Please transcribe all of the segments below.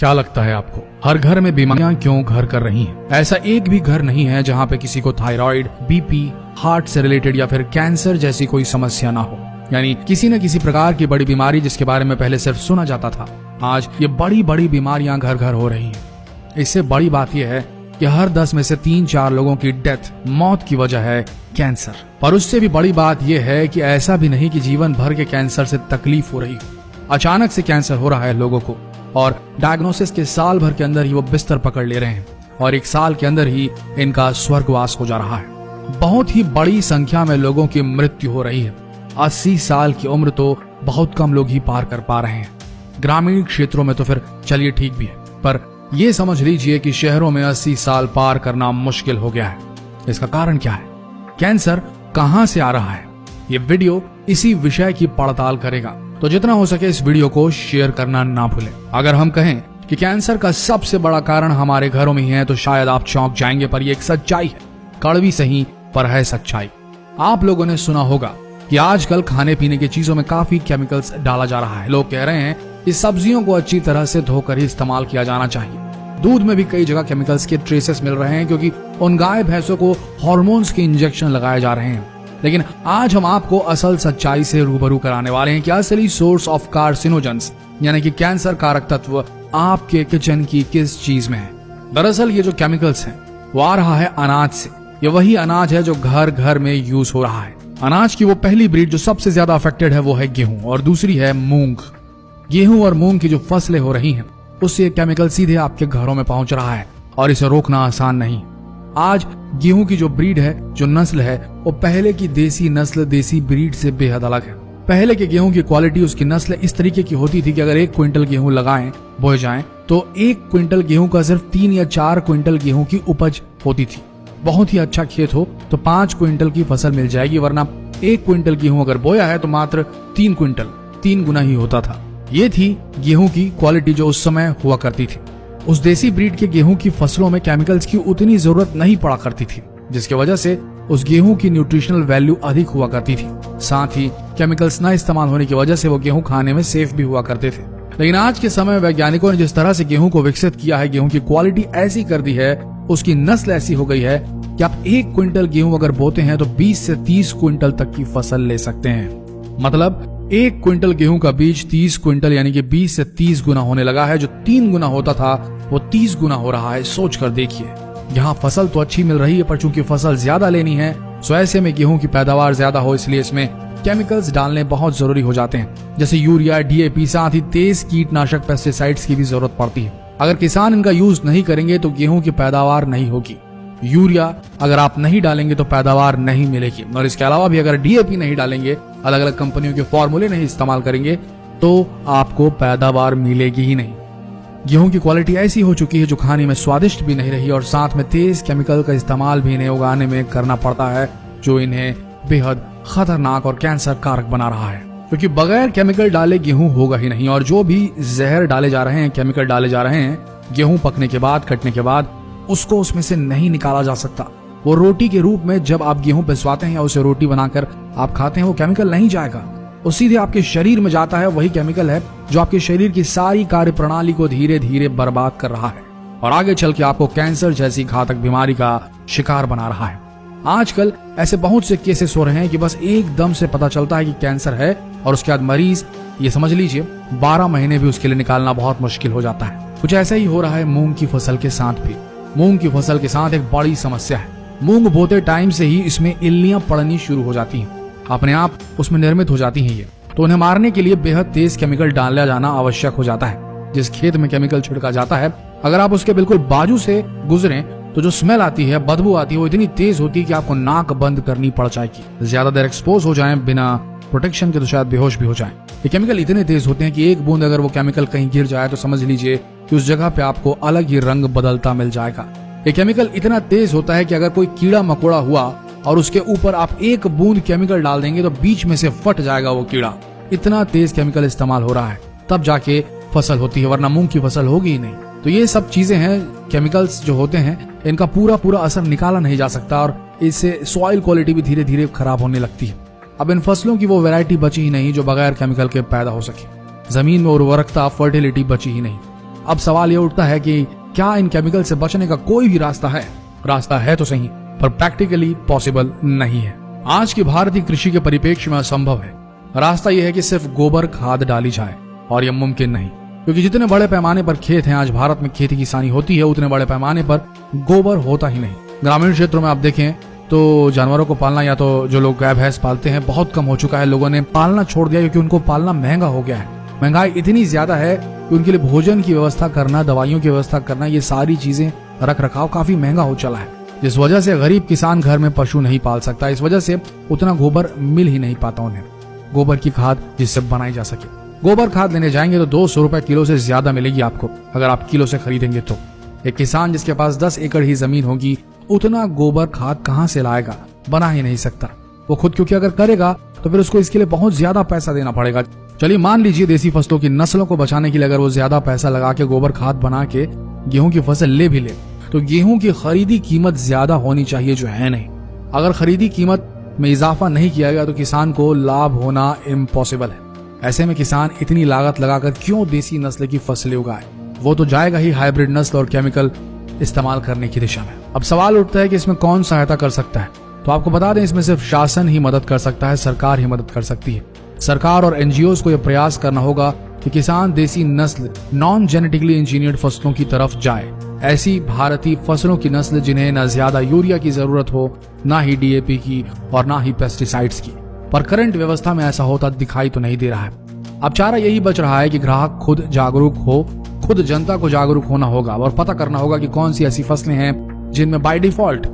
क्या लगता है आपको, हर घर में बीमारियां क्यों घर कर रही हैं? ऐसा एक भी घर नहीं है जहां पे किसी को थायराइड, बीपी, हार्ट से रिलेटेड या फिर कैंसर जैसी कोई समस्या ना हो। यानी किसी न किसी प्रकार की बड़ी बीमारी जिसके बारे में पहले सिर्फ सुना जाता था, आज ये बड़ी बड़ी बीमारियां घर घर हो रही हैं। इससे बड़ी बात यह है कि हर 10 में से 3-4 लोगों की डेथ, मौत की वजह है कैंसर। पर उससे भी बड़ी बात यह है कि ऐसा भी नहीं कि जीवन भर के कैंसर से तकलीफ हो रही हो। अचानक से कैंसर हो रहा है लोगों को और डायग्नोसिस के साल भर के अंदर ही वो बिस्तर पकड़ ले रहे हैं और 1 साल के अंदर ही इनका स्वर्गवास हो जा रहा है। बहुत ही बड़ी संख्या में लोगों की मृत्यु हो रही है। 80 साल की उम्र तो बहुत कम लोग ही पार कर पा रहे हैं। ग्रामीण क्षेत्रों में तो फिर चलिए ठीक भी है, पर यह समझ लीजिए कि शहरों में 80 साल पार करना मुश्किल हो गया है। इसका कारण क्या है? कैंसर कहां से आ रहा है? ये वीडियो इसी विषय की पड़ताल करेगा, तो जितना हो सके इस वीडियो को शेयर करना ना भूलें। अगर हम कहें कि कैंसर का सबसे बड़ा कारण हमारे घरों में ही है तो शायद आप चौंक जाएंगे, पर यह एक सच्चाई है। कड़वी सही पर है सच्चाई। आप लोगों ने सुना होगा कि आजकल खाने पीने की चीजों में काफी केमिकल्स डाला जा रहा है। लोग कह रहे हैं कि सब्जियों को अच्छी तरह से धोकर ही इस्तेमाल किया जाना चाहिए। दूध में भी कई जगह केमिकल्स के ट्रेसेस मिल रहे हैं क्योंकि उन गाय भैंसों को हार्मोन्स के इंजेक्शन लगाए जा रहे हैं। लेकिन आज हम आपको असल सच्चाई से रूबरू कराने वाले हैं कि असली सोर्स ऑफ कार्सिनोजेंस यानी कि कैंसर कारक तत्व आपके किचन की किस चीज में है। दरअसल ये जो केमिकल्स हैं वो आ रहा है अनाज से। ये वही अनाज है जो घर घर में यूज हो रहा है। अनाज की वो पहली ब्रीड जो सबसे ज्यादा अफेक्टेड है वो है गेहूं और दूसरी है मूंग। गेहूं और मूंग की जो फसलें हो रही हैं उससे केमिकल सीधे आपके घरों में पहुंच रहा है और इसे रोकना आसान नहीं। आज गेहूं की जो ब्रीड है, जो नस्ल है, वो पहले की देसी नस्ल, देसी ब्रीड से बेहद अलग है। पहले के गेहूं की क्वालिटी, उसकी नस्ल इस तरीके की होती थी कि अगर 1 क्विंटल गेहूं लगाएं, बोए जाएं, तो 1 क्विंटल गेहूं का सिर्फ 3 या 4 क्विंटल गेहूं की उपज होती थी। बहुत ही अच्छा खेत हो तो 5 क्विंटल की फसल मिल जाएगी, वरना 1 क्विंटल गेहूं अगर बोया है तो मात्र 3 क्विंटल, 3 गुना ही होता था। ये थी गेहूं की क्वालिटी जो उस समय हुआ करती थी। उस देसी ब्रीड के गेहूं की फसलों में केमिकल्स की उतनी जरूरत नहीं पड़ा करती थी, जिसकी वजह से उस गेहूं की न्यूट्रिशनल वैल्यू अधिक हुआ करती थी। साथ ही केमिकल्स न इस्तेमाल होने की वजह से वो गेहूं खाने में सेफ भी हुआ करते थे। लेकिन आज के समय वैज्ञानिकों ने जिस तरह से गेहूं को विकसित किया है, गेहूं की क्वालिटी ऐसी कर दी है, उसकी नस्ल ऐसी हो गई है कि आप 1 क्विंटल गेहूं अगर बोते हैं तो 20 से 30 क्विंटल तक की फसल ले सकते हैं। मतलब 1 क्विंटल गेहूं का बीज 30 क्विंटल यानी कि 20 से 30 गुना होने लगा है। जो 3 गुना होता था वो 30 गुना हो रहा है। सोच कर देखिए, यहाँ फसल तो अच्छी मिल रही है, पर चूंकि फसल ज्यादा लेनी है तो ऐसे में गेहूं की पैदावार ज्यादा हो, इसलिए इसमें केमिकल्स डालने बहुत जरूरी हो जाते हैं, जैसे यूरिया, डीएपी, साथ ही तेज कीटनाशक पेस्टिसाइड्स की भी जरूरत पड़ती है। अगर किसान इनका यूज नहीं करेंगे तो गेहूं की पैदावार नहीं होगी। यूरिया अगर आप नहीं डालेंगे तो पैदावार नहीं मिलेगी, और इसके अलावा भी अगर डीएपी नहीं डालेंगे, अलग अलग कंपनियों के फॉर्मूले नहीं इस्तेमाल करेंगे, तो आपको पैदावार मिलेगी ही नहीं। गेहूं की क्वालिटी ऐसी हो चुकी है जो खाने में स्वादिष्ट भी नहीं रही और साथ में तेज केमिकल का इस्तेमाल भी इन्हें उगाने में करना पड़ता है, जो इन्हें बेहद खतरनाक और कैंसर कारक बना रहा है। क्योंकि बगैर केमिकल डाले गेहूं होगा ही नहीं, और जो भी जहर डाले जा रहे हैं, केमिकल डाले जा रहे हैं, गेहूं पकने के बाद, कटने के बाद उसको उसमें से नहीं निकाला जा सकता। वो रोटी के रूप में जब आप गेहूं पिसवाते हैं या उसे रोटी बनाकर आप खाते हैं, वो केमिकल नहीं जाएगा, वो सीधे आपके शरीर में जाता है। वही केमिकल है जो आपके शरीर की सारी कार्य प्रणाली को धीरे धीरे बर्बाद कर रहा है और आगे चल के आपको कैंसर जैसी घातक बीमारी का शिकार बना रहा है। आजकल ऐसे बहुत से केसेस हो रहे हैं कि बस एकदम से पता चलता है कि कैंसर है और उसके बाद मरीज, ये समझ लीजिए 12 महीने भी उसके लिए निकालना बहुत मुश्किल हो जाता है। कुछ ऐसा ही हो रहा है मूंग की फसल के साथ भी। मूंग की फसल के साथ एक बड़ी समस्या है। मूंग बोते टाइम से ही इसमें इल्लियां पड़नी शुरू हो जाती हैं, अपने आप उसमें निर्मित हो जाती हैं ये, तो उन्हें मारने के लिए बेहद तेज केमिकल डाला जाना आवश्यक हो जाता है। जिस खेत में केमिकल छिड़का जाता है, अगर आप उसके बिल्कुल बाजू से गुजरें तो जो स्मेल आती है, बदबू आती है, वो इतनी तेज होती है कि आपको नाक बंद करनी पड़ जाएगी। ज्यादा देर एक्सपोज हो जाएं बिना प्रोटेक्शन के तो शायद बेहोश भी हो जाएं। ये केमिकल इतने तेज होते हैं कि एक बूंद अगर वो केमिकल कहीं गिर जाए तो समझ लीजिए कि उस जगह पे आपको अलग ही रंग बदलता मिल जाएगा। ये केमिकल इतना तेज होता है कि अगर कोई कीड़ा मकोड़ा हुआ और उसके ऊपर आप 1 बूंद केमिकल डाल देंगे तो बीच में से फट जाएगा वो कीड़ा। इतना तेज केमिकल इस्तेमाल हो रहा है, तब जाके फसल होती है, वरना मूंग की फसल होगी ही नहीं। तो ये सब चीजें हैं, केमिकल्स जो होते हैं, इनका पूरा असर निकाला नहीं जा सकता और इससे सॉइल क्वालिटी भी धीरे धीरे खराब होने लगती है। अब इन फसलों की वो वैरायटी बची ही नहीं जो बगैर केमिकल के पैदा हो सके। जमीन में उर्वरकता, फर्टिलिटी बची ही नहीं। अब सवाल ये उठता है कि क्या इन केमिकल से बचने का कोई भी रास्ता है? रास्ता है तो सही, पर प्रैक्टिकली पॉसिबल नहीं है। आज की भारतीय कृषि के परिप्रेक्ष्य में असंभव है। रास्ता यह है कि सिर्फ गोबर खाद डाली जाए, और यह मुमकिन नहीं, क्योंकि जितने बड़े पैमाने पर खेत हैं आज भारत में खेती किसानी होती है, उतने बड़े पैमाने पर गोबर होता ही नहीं। ग्रामीण क्षेत्रों में आप देखें तो जानवरों को पालना, या तो जो लोग गाय भैंस पालते हैं, बहुत कम हो चुका है। लोगों ने पालना छोड़ दिया क्योंकि उनको पालना महंगा हो गया है। महंगाई इतनी ज्यादा है कि उनके लिए भोजन की व्यवस्था करना, दवाइयों की व्यवस्था करना, ये सारी चीजें, रख रखाव काफी महंगा हो चला है, जिस वजह से गरीब किसान घर में पशु नहीं पाल सकता। इस वजह से उतना गोबर मिल ही नहीं पाता उन्हें, गोबर की खाद जिससे बनाई जा सके। गोबर खाद लेने जाएंगे तो 200 रुपए किलो से ज्यादा मिलेगी आपको, अगर आप किलो से खरीदेंगे तो। एक किसान जिसके पास 10 एकड़ ही जमीन होगी, उतना गोबर खाद कहां से लाएगा? बना ही नहीं सकता वो खुद, क्योंकि अगर करेगा तो फिर उसको इसके लिए बहुत ज्यादा पैसा देना पड़ेगा। चलिए मान लीजिए देसी फसलों की नस्लों को बचाने के लिए अगर वो ज्यादा पैसा लगा के गोबर खाद बना के गेहूं की फसल ले भी ले, तो गेहूं की खरीदी कीमत ज्यादा होनी चाहिए, जो है नहीं। अगर खरीदी कीमत में इजाफा नहीं किया गया तो किसान को लाभ होना इम्पॉसिबल है। ऐसे में किसान इतनी लागत लगाकर क्यों देसी नस्ल की फसलें उगाए? वो तो जाएगा ही हाइब्रिड नस्ल और केमिकल इस्तेमाल करने की दिशा में। अब सवाल उठता है कि इसमें कौन सहायता कर सकता है? तो आपको बता दें, इसमें सिर्फ शासन ही मदद कर सकता है, सरकार ही मदद कर सकती है। सरकार और एनजीओ को यह प्रयास करना होगा कि किसान देसी नस्ल, नॉन जेनेटिकली इंजीनियर्ड फसलों की तरफ जाए। ऐसी भारतीय फसलों की नस्ल जिन्हें न ज्यादा यूरिया की जरूरत हो, ना ही डीएपी की, और ना ही पेस्टिसाइड्स की। पर करंट व्यवस्था में ऐसा होता दिखाई तो नहीं दे रहा है। अब चारा यही बच रहा है कि ग्राहक खुद जागरूक हो, खुद जनता को जागरूक होना होगा और पता करना होगा कि कौन सी ऐसी फसलें हैं जिनमें बाय डिफॉल्ट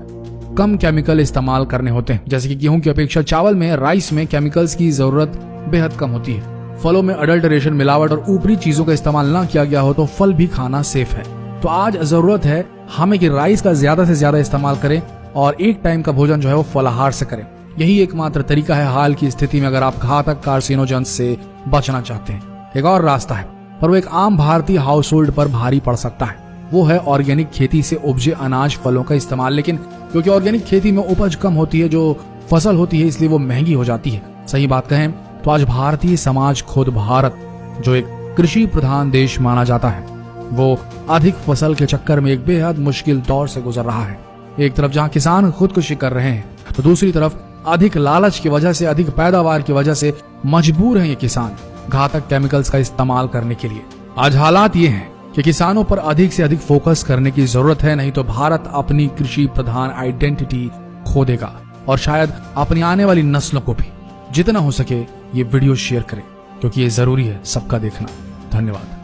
कम केमिकल इस्तेमाल करने होते हैं। जैसे कि गेहूं की अपेक्षा चावल में, राइस में केमिकल्स की जरूरत बेहद कम होती है। फलों में अडल्टरेशन, मिलावट और ऊपरी चीजों का इस्तेमाल ना किया गया हो तो फल भी खाना सेफ है। तो आज जरूरत है हमें कि राइस का ज्यादा से ज्यादा इस्तेमाल करें और एक टाइम का भोजन जो है वो फलाहार से करें। यही एकमात्र तरीका है हाल की स्थिति में, अगर आप घातक कार्सिनोजेंस से बचना चाहते हैं। एक और रास्ता है, पर वो एक आम भारतीय हाउस होल्ड पर भारी पड़ सकता है। वो है ऑर्गेनिक खेती से उपजे अनाज, फलों का इस्तेमाल। लेकिन क्योंकि ऑर्गेनिक खेती में उपज कम होती है, जो फसल होती है, इसलिए वो महंगी हो जाती है। सही बात कहें तो आज भारतीय समाज, खुद भारत जो एक कृषि प्रधान देश माना जाता है, वो अधिक फसल के चक्कर में एक बेहद मुश्किल दौर से गुजर रहा है। एक तरफ जहां किसान खुदकुशी कर रहे हैं, तो दूसरी तरफ अधिक लालच की वजह से, अधिक पैदावार की वजह से मजबूर हैं ये किसान घातक केमिकल्स का इस्तेमाल करने के लिए। आज हालात ये हैं कि किसानों पर अधिक से अधिक फोकस करने की जरूरत है, नहीं तो भारत अपनी कृषि प्रधान आइडेंटिटी खो देगा, और शायद अपनी आने वाली नस्लों को भी। जितना हो सके ये वीडियो शेयर करें, क्योंकि ये जरूरी है सबका देखना। धन्यवाद।